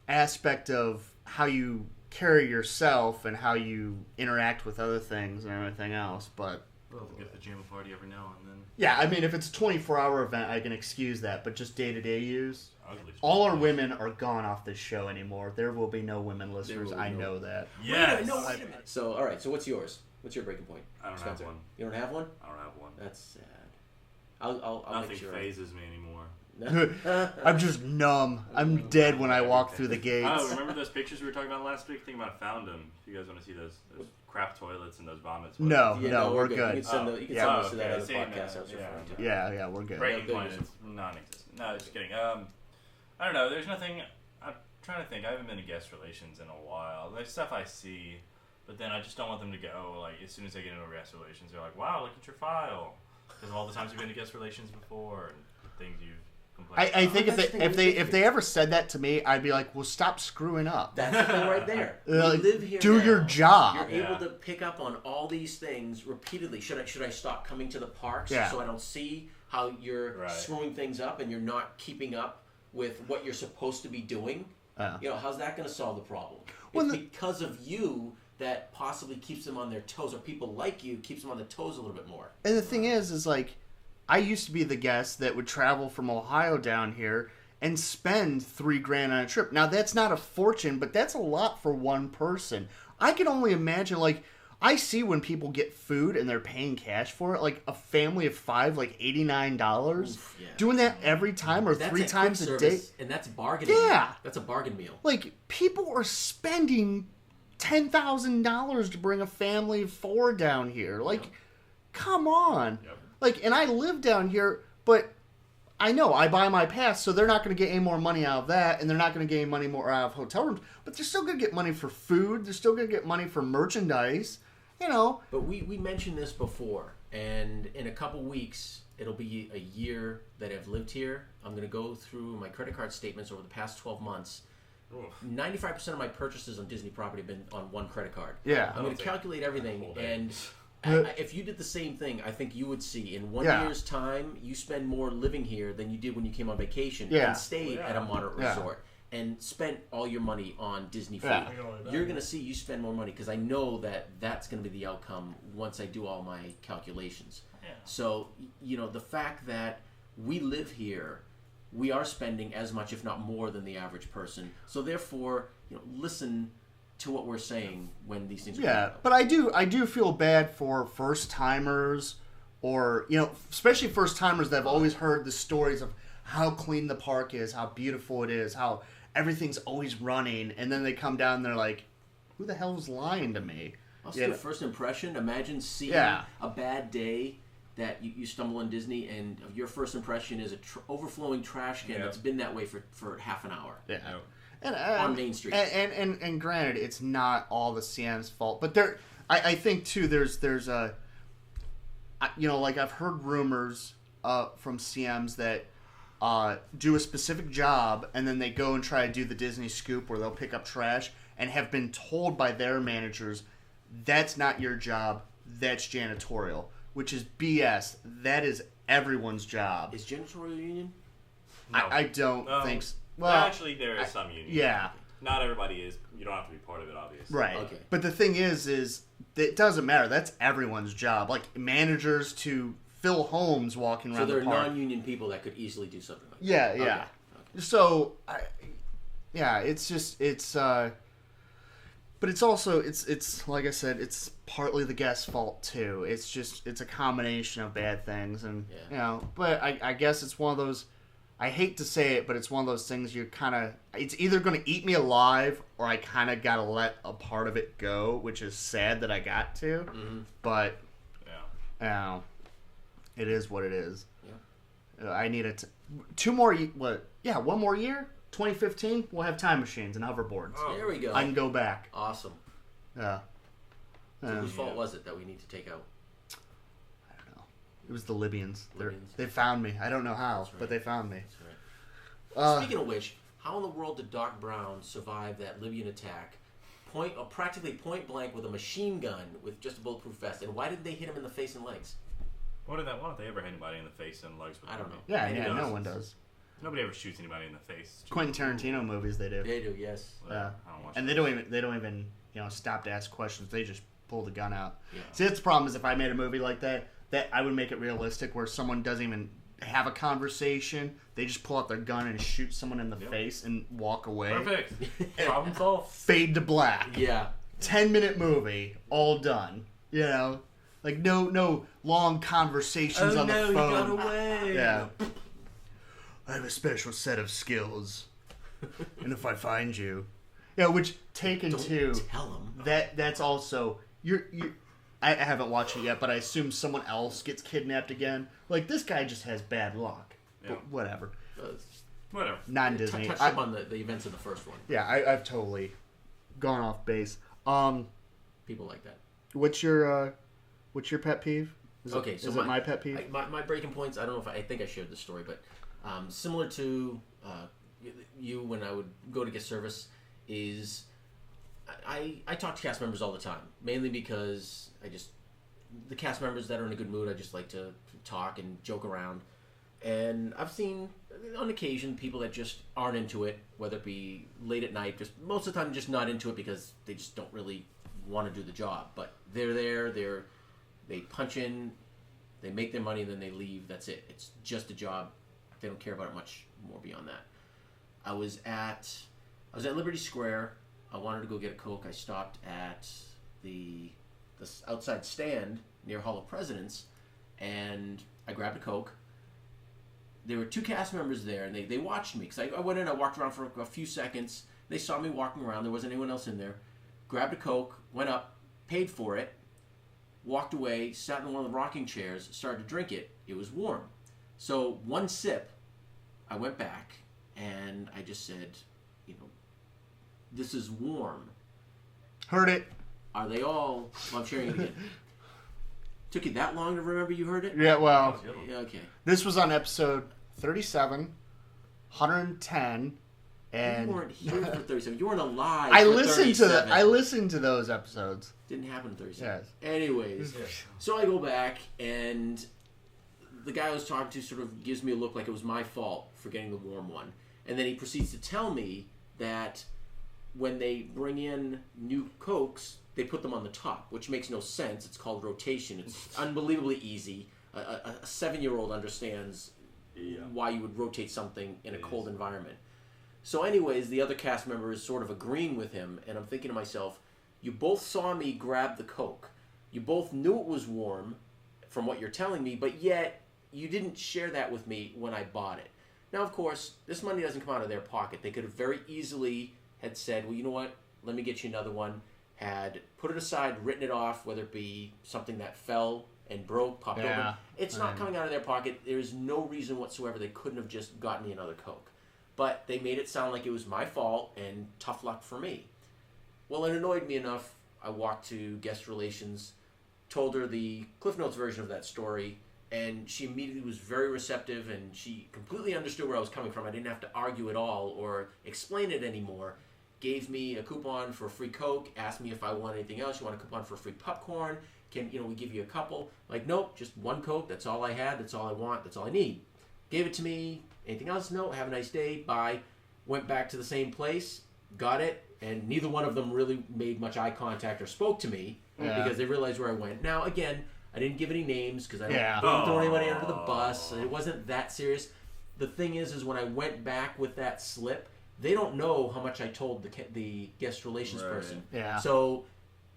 aspect of how you carry yourself and how you interact with other things and everything else. But Well, we get the gym party every now and then. yeah, I mean, if it's a 24-hour event, I can excuse that. But just day-to-day use, Ugly. all our women are gone off this show anymore. There will be no women listeners. will be I no- know that. Yes. Wait a minute. So, all right. So, what's yours? What's your breaking point? I don't Spencer? have one. You don't have one? I don't have one. That's sad. I'll Nothing make sure. phases me anymore. I'm just numb. I'm dead when I walk through the gates. Oh, remember those pictures we were talking about last week? Think about found them. If you guys want to see those crap toilets and those vomits. No, Yeah, no, we're You good. can send, Oh, you can yeah. send us to that Okay, other see, podcast no, I was referring to. Yeah, we're good. Breaking Yeah, point good. is non-existent. No, just kidding. I don't know. There's nothing. I'm trying to think. I haven't been to guest relations in a while. There's stuff I see, but then I just don't want them to go. Like as soon as they get into guest relations, they're like, "Wow, look at your file," because of all the times you've been to guest relations before and things you've complained. I think That's the thing. if they ever said that to me, I'd be like, "Well, stop screwing up. That's the thing right there. We Like, live here do now. your job." You're Yeah. able to pick up on all these things repeatedly. Should I stop coming to the parks Yeah. so I don't see how you're Right. screwing things up and you're not keeping up with what you're supposed to be doing? How's that going to solve the problem? Well, It's because of you that possibly keeps them on their toes, or people like you keeps them on their toes a little bit more. And the thing is like, I used to be the guest that would travel from Ohio down here and spend $3,000 on a trip. Now that's not a fortune, but that's a lot for one person. I can only imagine, like, I see when people get food and they're paying cash for it, like a family of 5, like $89. Oof, yeah. Doing that every time or That's 3 at times quick a day. service, and that's bargaining. Yeah. That's a bargain meal. Like, people are spending $10,000 to bring a family of 4 down here. Like, come on. Yep. Like, and I live down here, but I know I buy my pass, so they're not going to get any more money out of that, and they're not going to get any money more out of hotel rooms. But they're still going to get money for food. They're still going to get money for merchandise. You know. But we mentioned this before, and in a couple weeks, it'll be a year that I've lived here. I'm going to go through my credit card statements over the past 12 months. Oof. 95% of my purchases on Disney property have been on one credit card. Yeah. I'm going to calculate everything, whole day. and if you did the same thing, I think you would see in 1 Yeah. year's time, you spend more living here than you did when you came on vacation Yeah. and stayed at a moderate Yeah. resort and spent all your money on Disney food. Yeah. You're going to see you spend more money because I know that that's going to be the outcome once I do all my calculations. Yeah. So, the fact that we live here, we are spending as much, if not more, than the average person. So therefore, listen to what we're saying when these things are Yeah, coming up. but I do feel bad for first timers, or especially first timers that have always heard the stories of how clean the park is, how beautiful it is, how everything's always running, and then they come down and they're like, "Who the hell is lying to me?" Also, Yeah. your first impression, imagine seeing Yeah. a bad day that you stumble on Disney and your first impression is a overflowing trash can Yeah. that's been that way for half an hour. Yeah. Yep. And, On Main Street. And granted, it's not all the CM's fault, but I think too. There's a, like I've heard rumors from CMs that do a specific job and then they go and try to do the Disney scoop where they'll pick up trash and have been told by their managers, "That's not your job. That's janitorial," which is BS. That is everyone's job. Is janitorial union? No. I don't No. think. Well, actually, there is some union. Yeah. Not everybody is. You don't have to be part of it, obviously. Right. Okay. But the thing is it doesn't matter. That's everyone's job. Like managers to fill homes walking So around there are the park. non-union people that could easily do something like that. Yeah, yeah. Okay. So, it's just but it's also it's like I said, it's partly the guest's fault too. It's a combination of bad things, and But I guess it's one of those. I hate to say it, but it's one of those things you kind of. It's either going to eat me alive, or I kind of got to let a part of it go, which is sad that I got to. Mm-hmm. But Yeah. it is what it is. Yeah. I need it. 2 more. One more year. 2015. We'll have time machines and hoverboards. Oh. There we go. I can go back. Awesome. Yeah. So whose fault was it that we need to take out? I don't know. It was the Libyans. Libyans. They found me. I don't know how, That's right. but they found me. That's right. Uh, Speaking of which, how in the world did Doc Brown survive that Libyan attack, practically point blank with a machine gun with just a bulletproof vest? And why didn't they hit him in the face and legs? Why don't they ever hit anybody in the face and legs? With I don't know. yeah, Maybe yeah, no those- one does. Nobody ever shoots anybody in the face. Quentin Tarantino movies, they do. They do, yes. Yeah. I don't watch And those. they don't even stop to ask questions. They just pull the gun out. Yeah. See, that's the problem is if I made a movie like that I would make it realistic where someone doesn't even have a conversation. They just pull out their gun and shoot someone in the face and walk away. Perfect. Problem solved. Fade to black. Yeah. 10-minute movie, all done. Like no long conversations on the phone. He got away. Yeah. I have a special set of skills, and if I find you, which Taken Don't 2. tell him. That's also you. I haven't watched it yet, but I assume someone else gets kidnapped again. Like this guy just has bad luck. Yeah. But whatever. Whatever. Non-Disney. Touched up on the events of the first one. Yeah, I've totally gone off base. People like that. What's your pet peeve? Is it my pet peeve? My breaking points. I don't know if I think I shared this story, but similar to you when I would go to get service is I talk to cast members all the time, mainly because the cast members that are in a good mood, I just like to talk and joke around. And I've seen on occasion people that just aren't into it, whether it be late at night, just most of the time just not into it because they just don't really want to do the job. But they're there, they punch in, they make their money, and then they leave. That's it. It's just a job. They don't care about it much more beyond that. I was at Liberty Square. I wanted to go get a Coke. I stopped at the outside stand near Hall of Presidents, and I grabbed a Coke. There were two cast members there, and they watched me, because I went in, I walked around for a few seconds. They saw me walking around. There wasn't anyone else in there. Grabbed a Coke, went up, paid for it, walked away, sat in one of the rocking chairs, started to drink it. It was warm. So one sip, I went back, and I just said, this is warm. Heard it. Are they all... Well, I'm sharing it again. Took you that long to remember you heard it? Yeah, well, Yeah, okay. this was on episode 37, 110, and You weren't here for 37. You weren't alive I for listened 37. I listened to those episodes. Didn't happen in 37. Yes. Anyways, so I go back, and the guy I was talking to sort of gives me a look like it was my fault for getting the warm one. And then he proceeds to tell me that when they bring in new Cokes, they put them on the top, which makes no sense. It's called rotation. It's unbelievably easy. A 7-year-old understands why you would rotate something in a cold environment. So anyways, the other cast member is sort of agreeing with him, and I'm thinking to myself, you both saw me grab the Coke. You both knew it was warm from what you're telling me, but yet you didn't share that with me when I bought it. Now, of course, this money doesn't come out of their pocket. They could have very easily had said, well, you know what, let me get you another one, had put it aside, written it off, whether it be something that fell and broke, popped open. It's not coming out of their pocket. There's no reason whatsoever they couldn't have just gotten me another Coke. But they made it sound like it was my fault and tough luck for me. Well, it annoyed me enough. I walked to guest relations, told her the Cliff Notes version of that story, and she immediately was very receptive, and she completely understood where I was coming from. I didn't have to argue at all or explain it anymore. Gave me a coupon for a free Coke, asked me if I want anything else. You want a coupon for free popcorn? Can we give you a couple? Like, nope, just one Coke. That's all I had. That's all I want. That's all I need. Gave it to me. Anything else? No. Have a nice day. Bye. Went back to the same place. Got it. And neither one of them really made much eye contact or spoke to me because they realized where I went. Now, again, I didn't give any names because I don't throw anybody under the bus. It wasn't that serious. The thing is when I went back with that slip, they don't know how much I told the guest relations person. Yeah. So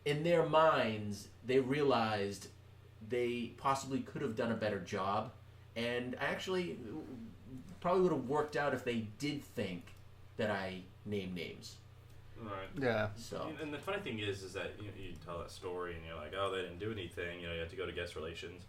in their minds, they realized they possibly could have done a better job. And actually, probably would have worked out if they did think that I named names. Right. Yeah. So. And the funny thing is that you tell that story and you're like, oh, they didn't do anything. You have to go to guest relations.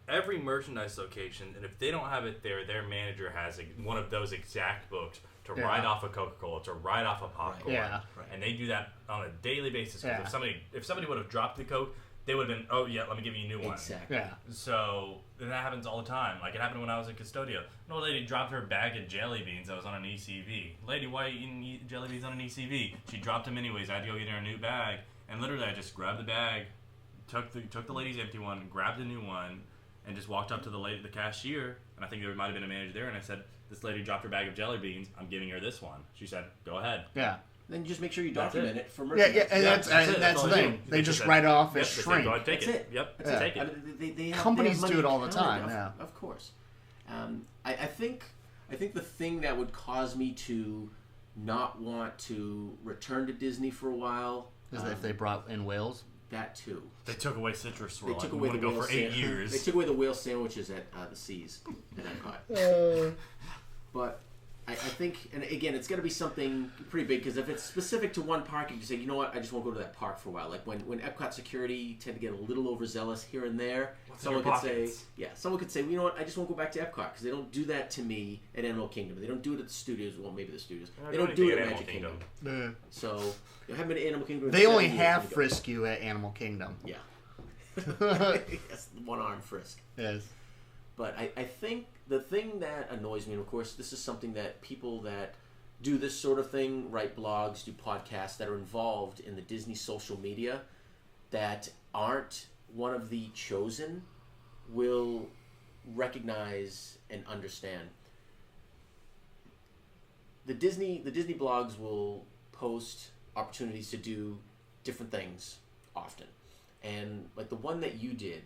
Every merchandise location, and if they don't have it there, their manager has one of those exact books to write off a Coca-Cola, to write off a popcorn. Yeah. And they do that on a daily basis. Yeah. If somebody would have dropped the Coke, they would have been, oh, yeah, let me give you a new one. Exactly. Yeah. So, and that happens all the time. Like, it happened when I was in Custodio. An old lady dropped her bag of jelly beans that was on an ECV. Lady, why are you eating jelly beans on an ECV? She dropped them anyways. I had to go get her a new bag. And literally, I just grabbed the bag, took the lady's empty one, grabbed a new one, and just walked up to the cashier, and I think there might have been a manager there, and I said, this lady dropped her bag of jelly beans. I'm giving her this one. She said, go ahead. Yeah. Then just make sure you document it for Yeah, merchandise. and that's the thing. They just write it off as Yep, shrink. Go ahead, take That's it. it. Yep, That's take it. it. I mean, they have, Companies they have do it money all the accounted, time, yeah. Of course. I think the thing that would cause me to not want to return to Disney for a while Is if they brought in whales. that too. They took away citrus swirl. They took away the go whale for 8 years. They took away the whale sandwiches at the Seas at Epcot. But I think, and again, it's got to be something pretty big, because if it's specific to one park, you can say, you know what, I just won't go to that park for a while. Like when Epcot security tend to get a little overzealous here and there, someone could say, well, you know what, I just won't go back to Epcot, because they don't do that to me at Animal Kingdom. They don't do it at the studios. Well, maybe the studios. They don't do it at Magic Kingdom. So you haven't been to Animal Kingdom. They only have Frisk you at Animal Kingdom. Yeah. Yes, one-armed Frisk. Yes. But I think the thing that annoys me, and of course this is something that people that do this sort of thing, write blogs, do podcasts, that are involved in the Disney social media, that aren't one of the chosen, will recognize and understand. The Disney blogs will post opportunities to do different things often. And like the one that you did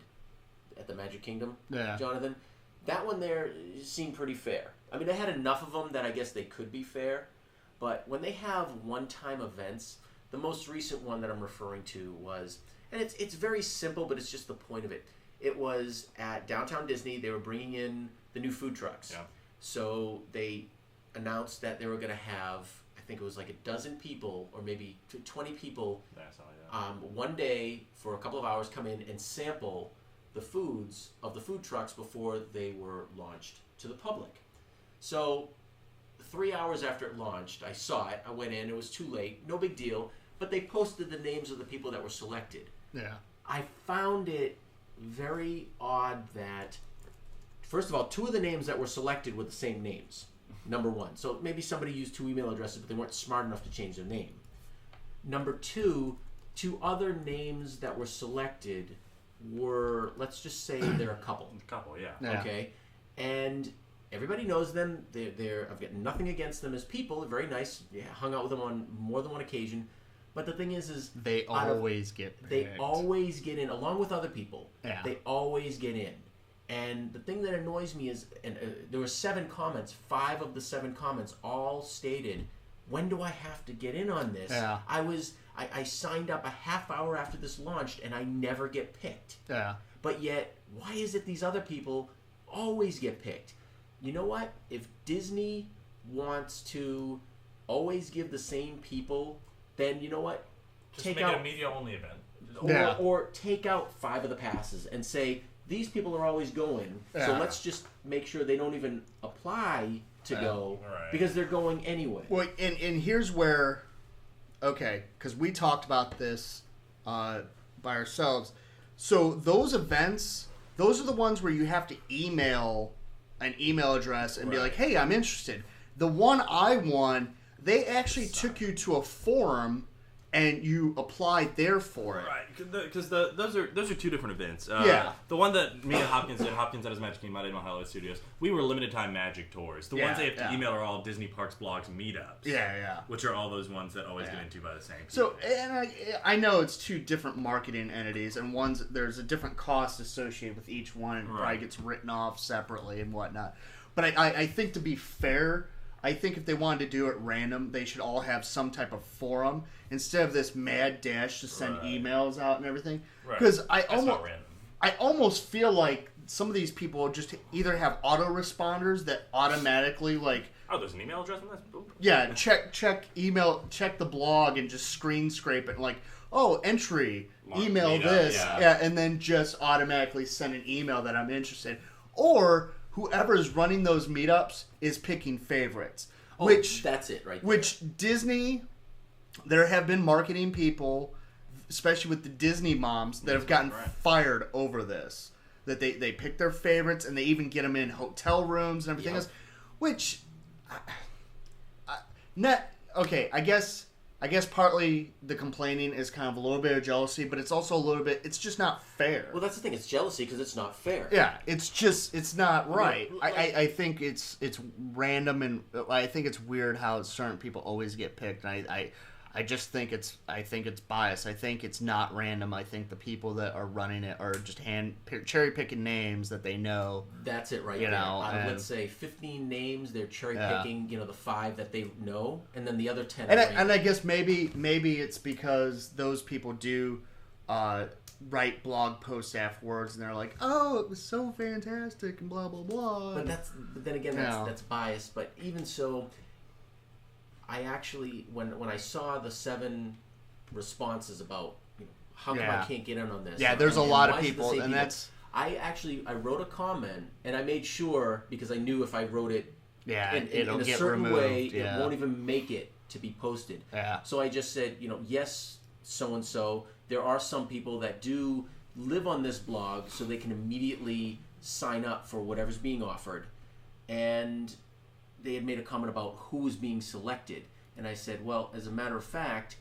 at the Magic Kingdom, Jonathan, that one there seemed pretty fair. I mean, they had enough of them that I guess they could be fair, but when they have one-time events, the most recent one that I'm referring to was, and it's very simple, but it's just the point of it. It was at Downtown Disney. They were bringing in the new food trucks. Yeah. So they announced that they were going to have, I think it was like a dozen people, or maybe 20 people, one day for a couple of hours come in and sample the foods of the food trucks before they were launched to the public. So 3 hours after it launched, I saw it. I went in. It was too late. No big deal. But they posted the names of the people that were selected. Yeah. I found it very odd that, first of all, 2 of the names that were selected were the same names. Number 1. So maybe somebody used 2 email addresses, but they weren't smart enough to change their name. Number 2, 2 other names that were selected were, let's just say they're a couple. Yeah. Okay. And everybody knows them. I've got nothing against them as people. They're very nice. Yeah, hung out with them on more than one occasion. But the thing is they always get picked. They always get in, along with other people. Yeah. They always get in. And the thing that annoys me is, and there were 7 comments. 5 of the 7 comments all stated, when do I have to get in on this? Yeah. I signed up a half hour after this launched, and I never get picked. Yeah. But yet, why is it these other people always get picked? You know what? If Disney wants to always give the same people, then you know what? Just make it a media-only event. Or take out 5 of the passes and say, these people are always going, so let's just make sure they don't even apply to go, because they're going anyway. Well, and here's where, okay, because we talked about this by ourselves. So those events, those are the ones where you have to email an email address and be like, hey, I'm interested. The one I won, they actually took you to a forum and you applied there for it. Right, because those are 2 different events. The one that me and Hopkins did, Hopkins at his Magic Kingdom, I did in Hollywood Studios, we were limited time magic tours. The ones they have to email are all Disney Parks blogs meetups. Yeah. Which are all those ones that always get into by the same people. So, and I know it's 2 different marketing entities, and there's a different cost associated with each one, and probably gets written off separately and whatnot. But I think, to be fair, I think if they wanted to do it random, they should all have some type of forum instead of this mad dash to send emails out and everything. Because I almost feel like some of these people just either have autoresponders that automatically there's an email address on this? Boop. Yeah, check email, check the blog and just screen scrape it entry, email this, and then just automatically send an email that I'm interested. Or whoever is running those meetups is picking favorites. That's it right there. Which Disney, there have been marketing people, especially with the Disney moms, that have gotten fired over this. That they pick their favorites and they even get them in hotel rooms and everything else. Which, I guess I guess partly the complaining is kind of a little bit of jealousy, but it's also a little bit, it's just not fair. Well, that's the thing. It's jealousy because it's not fair. Yeah, it's not right. Yeah, I think it's random, and I think it's weird how certain people always get picked. And I just think it's biased. I think it's not random. I think the people that are running it are just cherry picking names that they know. That's it right you there. know, Let's say 15 names, they're cherry picking, the 5 that they know, and then the other 10 And I guess maybe it's because those people do write blog posts afterwards, and they're like, "Oh, it was so fantastic," and blah blah blah. But then again, that's biased. But even so, I actually when I saw the 7 responses about how come I can't get in on this? Yeah, there's a lot of people, and that's. I wrote a comment, and I made sure because I knew if I wrote it in a get certain removed. way, it won't even make it to be posted. Yeah. So I just said, yes, so and so. There are some people that do live on this blog, so they can immediately sign up for whatever's being offered, and they had made a comment about who was being selected, and I said, well, as a matter of fact,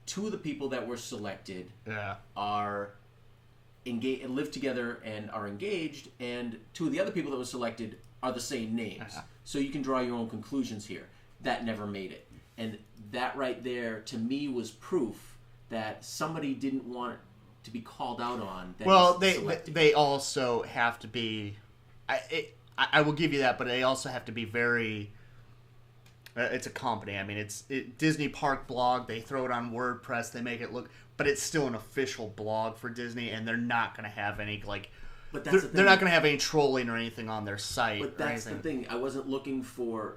2 of the people that were selected are engaged, live together and are engaged, and 2 of the other people that were selected are the same names. So you can draw your own conclusions here. That never made it, and that right there to me was proof that somebody didn't want to be called out on. That they also have to be. I will give you that, but they also have to be very. It's a company. I mean, it's Disney Park blog. They throw it on WordPress. They make it look, but it's still an official blog for Disney, and they're not going to have any like. But that's they're not going to have any trolling or anything on their site. But that's the thing. I wasn't looking to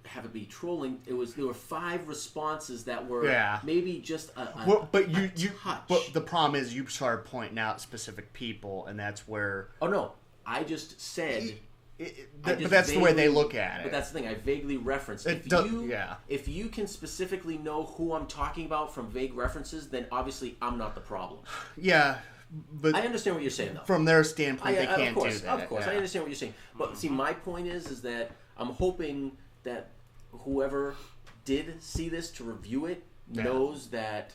have it be trolling. There were 5 responses that were maybe just a touch. But the problem is you started pointing out specific people, and that's where. Oh no. I just said. But that's the way they look at it. But that's the thing. I vaguely referenced. If you can specifically know who I'm talking about from vague references, then obviously I'm not the problem. Yeah, but I understand what you're saying, though. From their standpoint, they can't do that. Of course, I understand what you're saying. But see, my point is that I'm hoping that whoever did see this to review it knows that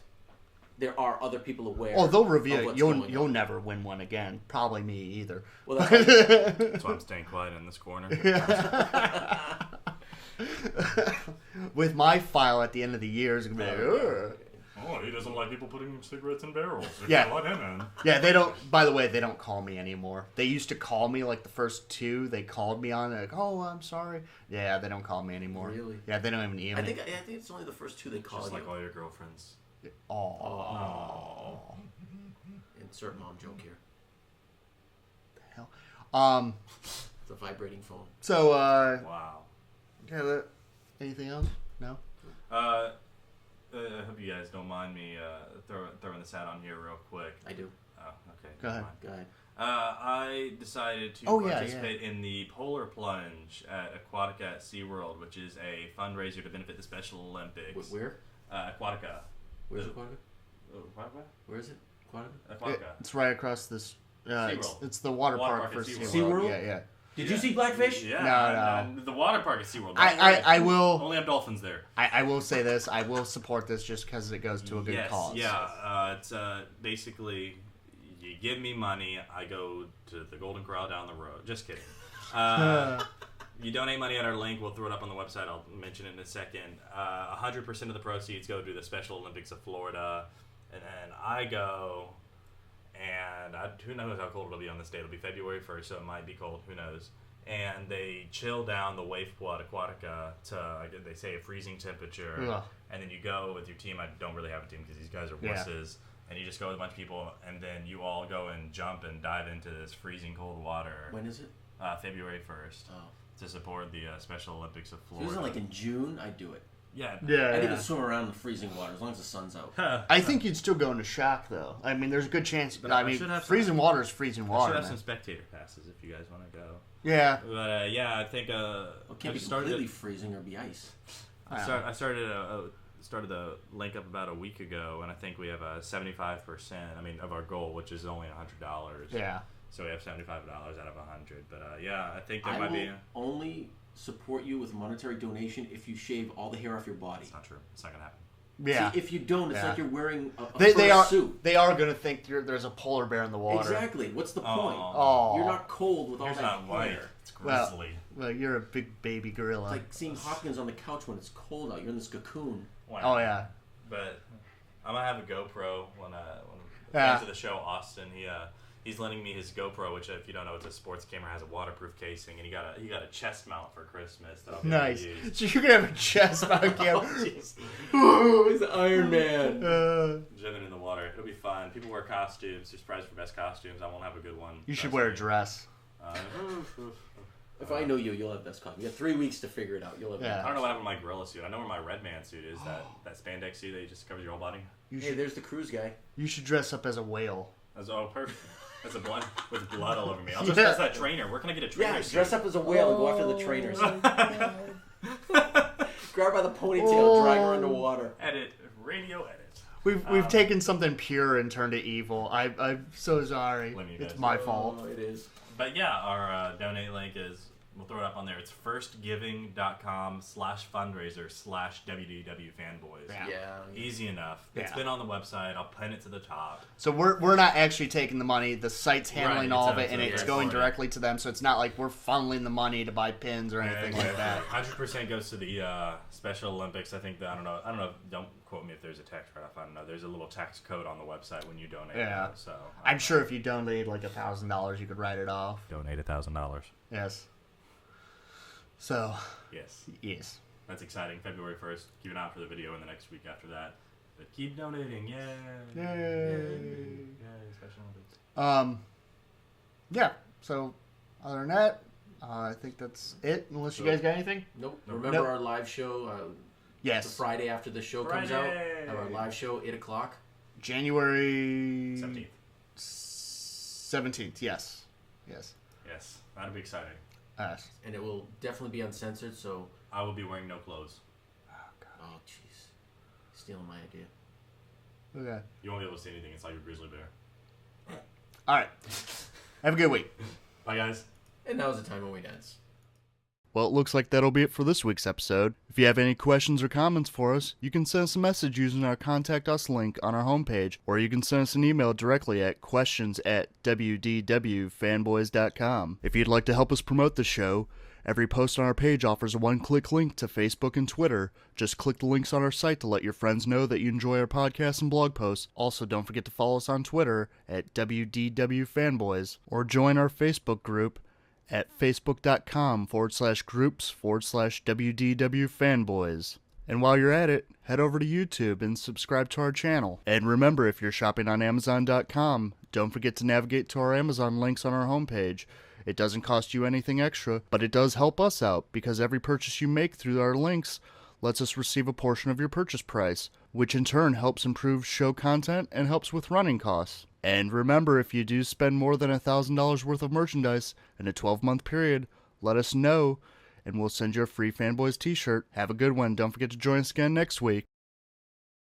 there are other people aware. Oh, they'll review it. You'll never win one again. Probably me either. Well, that's why I'm staying quiet in this corner. With my file at the end of the year, it's gonna be like, ugh. Oh, he doesn't like people putting cigarettes in barrels. Yeah. Let him in. Yeah, they don't. By the way, they don't call me anymore. They used to call me like the first 2. They called me on. Like, oh, I'm sorry. Yeah, they don't call me anymore. Really? Yeah, they don't even email me. I think it's only the first 2 they call Just you. like all your girlfriends. Oh. Insert mom joke here. The hell. It's a vibrating phone. So. Wow. Okay. Anything else? No. I hope you guys don't mind me throwing this out on here real quick. I do. Oh, okay. Go ahead. Go ahead. I decided to participate in the Polar Plunge at Aquatica at SeaWorld, which is a fundraiser to benefit the Special Olympics. Where? Aquatica. Where's Aquatica? Aquatica? Where is it? Aquatica? Aquatica. It's right across this. It's the water park for SeaWorld. SeaWorld? Yeah. Did you see Blackfish? Yeah. No. The water park is SeaWorld. I will. Only have dolphins there. I will say this. I will support this just because it goes to a good cause. Yeah. It's basically you give me money, I go to the Golden Corral down the road. Just kidding. You donate money at our link. We'll throw it up on the website. I'll mention it in a second. 100% of the proceeds go to the Special Olympics of Florida, and then I go. And who knows how cold it'll be on this day. It'll be February 1st, so it might be cold. Who knows? And they chill down the wave pool at Aquatica to, they say, a freezing temperature. Ugh. And then you go with your team. I don't really have a team because these guys are wusses. And you just go with a bunch of people, and then you all go and jump and dive into this freezing cold water. When is it? February 1st. Oh. To support the Special Olympics of Florida. If it wasn't like in June, I'd do it. Yeah. I'd even swim around in the freezing water as long as the sun's out. I think you'd still go into shock, though. I mean, there's a good chance. But I mean, freezing water is freezing water. I should have some spectator passes if you guys want to go. Yeah. But I think it can't be completely freezing or be ice. I started the link up about a week ago, and I think we have a 75%. I mean, of our goal, which is only $100. Yeah. So we have $75 out of 100. But I think there might be. Only support you with a monetary donation if you shave all the hair off your body. It's not true. It's not gonna happen. Yeah. See, if you don't, it's Yeah. like you're wearing a They fur are suit. they are gonna think there's a polar bear in the water. Exactly. What's the point? Oh. You're not cold with all Here's that not white. hair. It's grizzly. Well, you're a big baby gorilla. It's like seeing Hopkins on the couch when it's cold out. You're in this cocoon. Oh yeah. But I'm gonna have a GoPro when Yeah. fans of the show, Austin, he's lending me his GoPro, which if you don't know, it's a sports camera, has a waterproof casing, and he got a chest mount for Christmas that I'll be Nice. able to use. So you're gonna have a chest mount camera. Oh, he's Iron Man. Jibbing in the water. It'll be fun. People wear costumes. There's prizes for best costumes. I won't have a good one. You should Trust wear a me. dress. If I know you, you'll have best costume. You have 3 weeks to figure it out. You'll have. Yeah. I don't know what happened to my gorilla suit. I know where my red man suit is. That spandex suit that just covers your whole body. Hey, there's the cruise guy. You should dress up as a whale. That's perfect. That's a blood with blood all over me. I'll just as that trainer. Where can I get a trainer? Yeah, suit? dress up as a whale and go after the trainers. Grab by the ponytail, drag her underwater. Edit. Radio edit. We've taken something pure and turned it evil. I'm so sorry. Blame you It's guys. my fault. Oh, it is. But yeah, our donate link is, we'll throw it up on there. It's firstgiving.com/fundraiser/WDW Fanboys. Yeah. Easy enough. It's Yeah. been on the website. I'll pin it to the top. So we're not actually taking the money. The site's handling Right, all it's of a- it, and it's it's a going third directly to them. So it's not like we're funneling the money to buy pins or anything like that. 100% goes to the Special Olympics. I think that, I don't know. Don't quote me if there's a tax write-off. I don't know. There's a little tax code on the website when you donate. Yeah. So I'm sure if you donated like $1,000, you could write it off. donate $1,000. Yes. So Yes. yes. That's exciting. February 1st. Keep an eye out for the video in the next week after that. But keep donating. Yay. Yay. Special Olympics. Yeah. So other than that, I think that's it. Unless you guys got anything. Nope. Nope. Remember Nope. our live show? The Yes. Friday after the show comes out. Friday. Have our live show 8:00. January 17th. 17th. Yes. Yes. Yes. That'll be exciting. Yes. And it will definitely be uncensored. So, I will be wearing no clothes. oh jeez, stealing my idea. Okay. You won't be able to see anything. It's like a grizzly bear. All right. Have a good week. Bye, guys. And now's the time when we dance. Well, it looks like that'll be it for this week's episode. If you have any questions or comments for us, you can send us a message using our Contact Us link on our homepage, or you can send us an email directly at questions@WDWFanboys.com. If you'd like to help us promote the show, every post on our page offers a one-click link to Facebook and Twitter. Just click the links on our site to let your friends know that you enjoy our podcasts and blog posts. Also, don't forget to follow us on Twitter at WDWFanboys, or join our Facebook group at facebook.com/groups/WDWFanboys. And while you're at it, head over to YouTube and subscribe to our channel. And remember, if you're shopping on Amazon.com, don't forget to navigate to our Amazon links on our homepage. It doesn't cost you anything extra, but it does help us out because every purchase you make through our links lets us receive a portion of your purchase price, which in turn helps improve show content and helps with running costs. And remember, if you do spend more than $1,000 worth of merchandise in a 12-month period, let us know, and we'll send you a free Fanboys t-shirt. Have a good one. Don't forget to join us again next week.